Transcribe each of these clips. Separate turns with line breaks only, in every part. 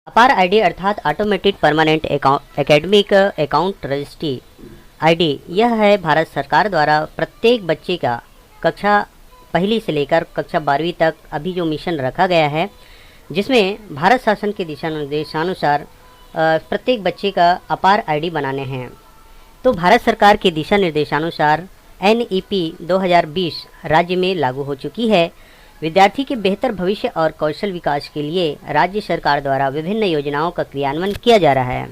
अपार आईडी अर्थात automated permanent academic account registry ID, यह है भारत सरकार द्वारा प्रत्येक बच्चे का कक्षा पहली से लेकर कक्षा 12वीं तक अभी जो मिशन रखा गया है, जिसमें भारत शासन के दिशा निर्देशानुसार प्रत्येक बच्चे का अपार आईडी बनाने हैं। तो भारत सरकार के दिशा निर्देशानुसार NEP 2020 राज्य में लागू हो चुकी है। विद्यार्थी के बेहतर भविष्य और कौशल विकास के लिए राज्य सरकार द्वारा विभिन्न योजनाओं का क्रियान्वयन किया जा रहा है।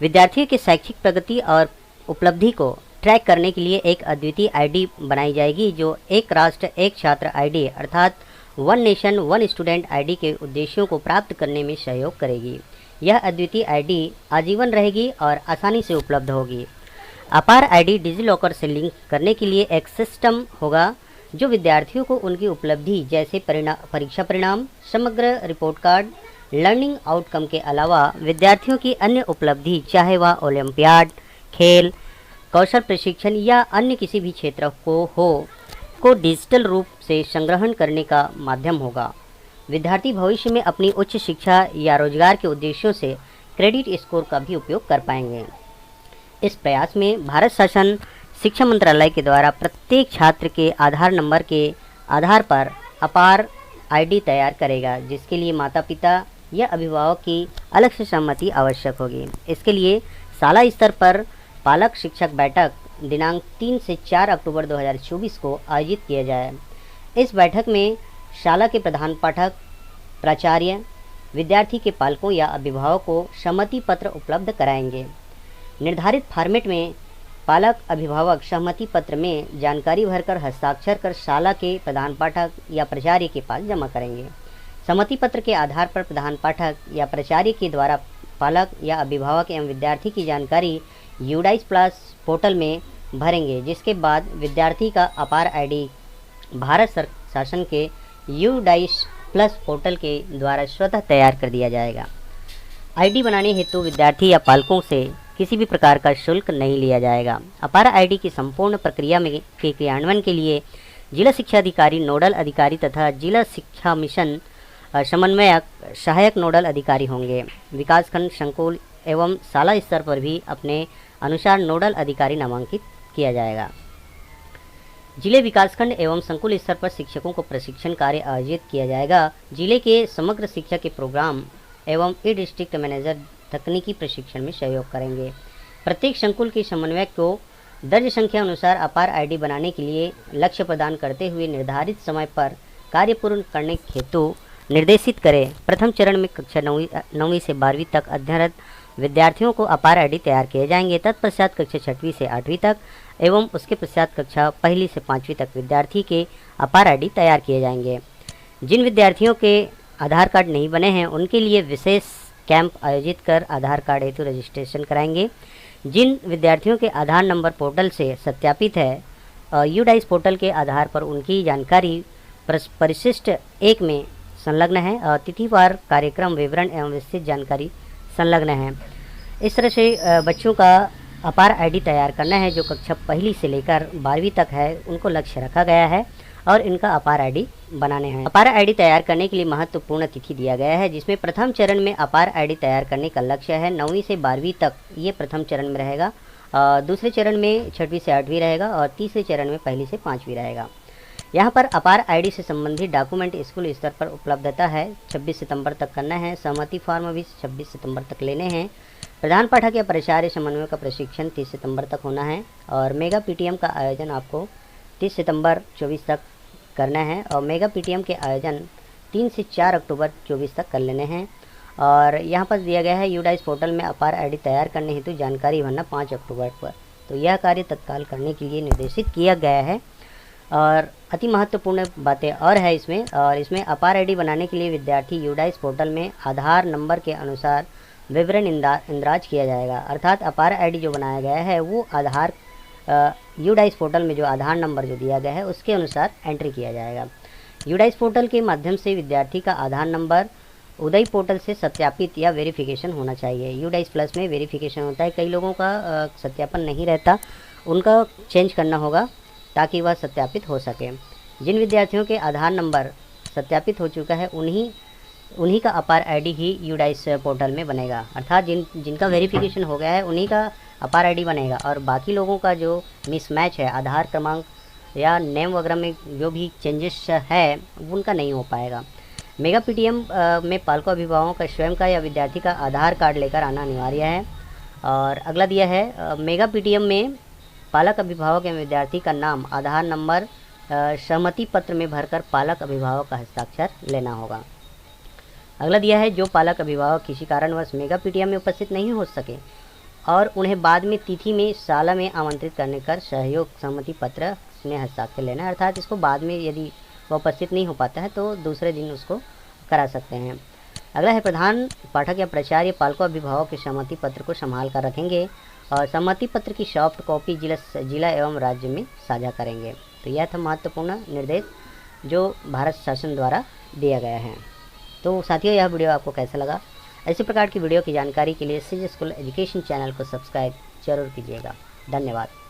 विद्यार्थियों की शैक्षिक प्रगति और उपलब्धि को ट्रैक करने के लिए एक अद्वितीय आईडी बनाई जाएगी, जो एक राष्ट्र एक छात्र आईडी अर्थात one nation one student ID के उद्देश्यों को प्राप्त करने में सहयोग करेगी। यह अद्वितीय आईडी आजीवन रहेगी और आसानी से उपलब्ध होगी। अपार आईडी डिजिलॉकर से लिंक करने के लिए एक सिस्टम होगा, जो विद्यार्थियों को उनकी उपलब्धि जैसे परीक्षा परिणाम, समग्र रिपोर्ट कार्ड, लर्निंग आउटकम के अलावा विद्यार्थियों की अन्य उपलब्धि, चाहे वह ओलंपियाड, खेल, कौशल प्रशिक्षण या अन्य किसी भी क्षेत्र को डिजिटल रूप से संग्रहण करने का माध्यम होगा। विद्यार्थी भविष्य में अपनी उच्च शिक्षा या रोजगार के उद्देश्यों से क्रेडिट स्कोर का भी उपयोग कर पाएंगे। इस प्रयास में भारत शासन शिक्षा मंत्रालय के द्वारा प्रत्येक छात्र के आधार नंबर के आधार पर अपार आईडी तैयार करेगा, जिसके लिए माता पिता या अभिभावक की अलग से सहमति आवश्यक होगी। इसके लिए शाला स्तर पर पालक शिक्षक बैठक दिनांक 3 से 4 अक्टूबर 2024 को आयोजित किया जाए। इस बैठक में शाला के प्रधान पाठक, प्राचार्य, विद्यार्थी के पालकों या अभिभावक को सहमति पत्र उपलब्ध कराएंगे। निर्धारित फॉर्मेट में पालक अभिभावक सहमति पत्र में जानकारी भरकर हस्ताक्षर कर शाला के प्रधान पाठक या प्राचार्य के पास जमा करेंगे। सहमति पत्र के आधार पर प्रधान पाठक या प्राचार्य के द्वारा पालक या अभिभावक एवं विद्यार्थी की जानकारी यूडाइस प्लस पोर्टल में भरेंगे, जिसके बाद विद्यार्थी का अपार आईडी भारत शासन के यूडाइस प्लस पोर्टल के द्वारा स्वतः तैयार कर दिया जाएगा। आईडी बनाने हेतु विद्यार्थी या पालकों से किसी भी प्रकार का शुल्क नहीं लिया जाएगा। अपार आईडी की संपूर्ण प्रक्रिया के क्रियान्वयन के लिए जिला शिक्षा अधिकारी, नोडल अधिकारी तथा जिला शिक्षा मिशन समन्वयक सहायक नोडल अधिकारी होंगे। विकासखंड, संकुल एवं शाला स्तर पर भी अपने अनुसार नोडल अधिकारी नामांकित किया जाएगा। जिले, विकासखंड एवं संकुल स्तर पर शिक्षकों को प्रशिक्षण कार्य आयोजित किया जाएगा। जिले के समग्र शिक्षा के प्रोग्राम एवं डिस्ट्रिक्ट मैनेजर तकनीकी प्रशिक्षण में सहयोग करेंगे। प्रत्येक संकुल के समन्वयक को दर्ज संख्या अनुसार अपार आईडी बनाने के लिए लक्ष्य प्रदान करते हुए निर्धारित समय पर कार्य पूर्ण करने हेतु निर्देशित करें। प्रथम चरण में कक्षा 9वीं से 12वीं तक अध्ययनरत विद्यार्थियों को अपार आईडी तैयार किए जाएंगे। तत्पश्चात कक्षा 6वीं से 8वीं तक एवं उसके पश्चात कक्षा 1 से 5वीं तक विद्यार्थी के अपार आईडी तैयार किए जाएंगे। जिन विद्यार्थियों के आधार कार्ड नहीं बने हैं, उनके लिए विशेष कैंप आयोजित कर आधार कार्ड हेतु रजिस्ट्रेशन कराएंगे। जिन विद्यार्थियों के आधार नंबर पोर्टल से सत्यापित है, यूडाइस पोर्टल के आधार पर उनकी जानकारी परिशिष्ट 1 में संलग्न है और तिथिवार कार्यक्रम विवरण एवं विस्तृत जानकारी संलग्न है। इस तरह से बच्चों का अपार आईडी तैयार करना है, जो कक्षा 1 से लेकर 12वीं तक है, उनको लक्ष्य रखा गया है और इनका अपार आईडी बनाने हैं। अपार आईडी तैयार करने के लिए महत्वपूर्ण तिथि दिया गया है, जिसमें प्रथम चरण में अपार आईडी तैयार करने का लक्ष्य है 9वीं से 12वीं तक, ये प्रथम चरण में रहेगा। दूसरे चरण में 6वीं से 8वीं रहेगा और तीसरे चरण में 1 से 5वीं रहेगा। यहाँ पर अपार आईडी से संबंधित डॉक्यूमेंट स्कूल स्तर पर उपलब्धता है। 26 सितंबर तक करना है। सहमति फॉर्म भी 26 सितंबर तक लेने हैं। प्रधान पाठक या प्राचार्य समन्वय का प्रशिक्षण 30 सितंबर तक होना है और मेगा PTM का आयोजन आपको 30 सितंबर 24 तक करना है और मेगा PTM के आयोजन 3 से 4 अक्टूबर 24 तक कर लेने हैं। और यहाँ पर दिया गया है यूडाइस पोर्टल में अपार आईडी तैयार करने हेतु जानकारी भरना 5 अक्टूबर पर। तो यह कार्य तत्काल करने के लिए निर्देशित किया गया है। और अति महत्वपूर्ण बातें और है इसमें, और इसमें अपार आईडी बनाने के लिए विद्यार्थी यूडाइस पोर्टल में आधार नंबर के अनुसार विवरण इंदराज किया जाएगा। अर्थात अपार आईडी जो बनाया गया है वो आधार यूडाइस पोर्टल में जो आधार नंबर जो दिया गया है उसके अनुसार एंट्री किया जाएगा। यूडाइस पोर्टल के माध्यम से विद्यार्थी का आधार नंबर उदय पोर्टल से सत्यापित या वेरिफिकेशन होना चाहिए। यूडाइस प्लस में वेरिफिकेशन होता है, कई लोगों का सत्यापन नहीं रहता, उनका चेंज करना होगा ताकि वह सत्यापित हो सके। जिन विद्यार्थियों के आधार नंबर सत्यापित हो चुका है उन्हीं उन्हीं का अपार आईडी ही यूडाइस पोर्टल में बनेगा, अर्थात जिनका वेरिफिकेशन हो गया है उन्हीं का अपार आईडी बनेगा, और बाकी लोगों का जो मिसमैच है आधार क्रमांक या नेम वगैरह में जो भी चेंजेस है उनका नहीं हो पाएगा। मेगा पीटीएम में पालकों अभिभावकों का स्वयं का या विद्यार्थी का आधार कार्ड लेकर आना अनिवार्य है। और अगला दिया है मेगा पीटीएम में पालक अभिभावक एवं विद्यार्थी का नाम, आधार नंबर सहमति पत्र में भरकर पालक अभिभावक का हस्ताक्षर लेना होगा। अगला दिया है जो पालक अभिभावक किसी कारणवश मेगा पीटीएम में उपस्थित नहीं हो सके और उन्हें बाद में तिथि में शाला में आमंत्रित करने कर सहयोग सहमति पत्र में हस्ताक्षर लेना है, अर्थात इसको बाद में यदि वह उपस्थित नहीं हो पाता है तो दूसरे दिन उसको करा सकते हैं। अगला है प्रधान पाठक या प्राचार्य पालकों अभिभावक के सहमति पत्र को संभाल कर रखेंगे और सहमति पत्र की सॉफ्ट कॉपी जिला एवं राज्य में साझा करेंगे। तो यह था महत्वपूर्ण निर्देश जो भारत शासन द्वारा दिया गया है। तो साथियों, यह वीडियो आपको कैसा लगा? ऐसे प्रकार की वीडियो की जानकारी के लिए सीजी स्कूल एजुकेशन चैनल को सब्सक्राइब जरूर कीजिएगा। धन्यवाद।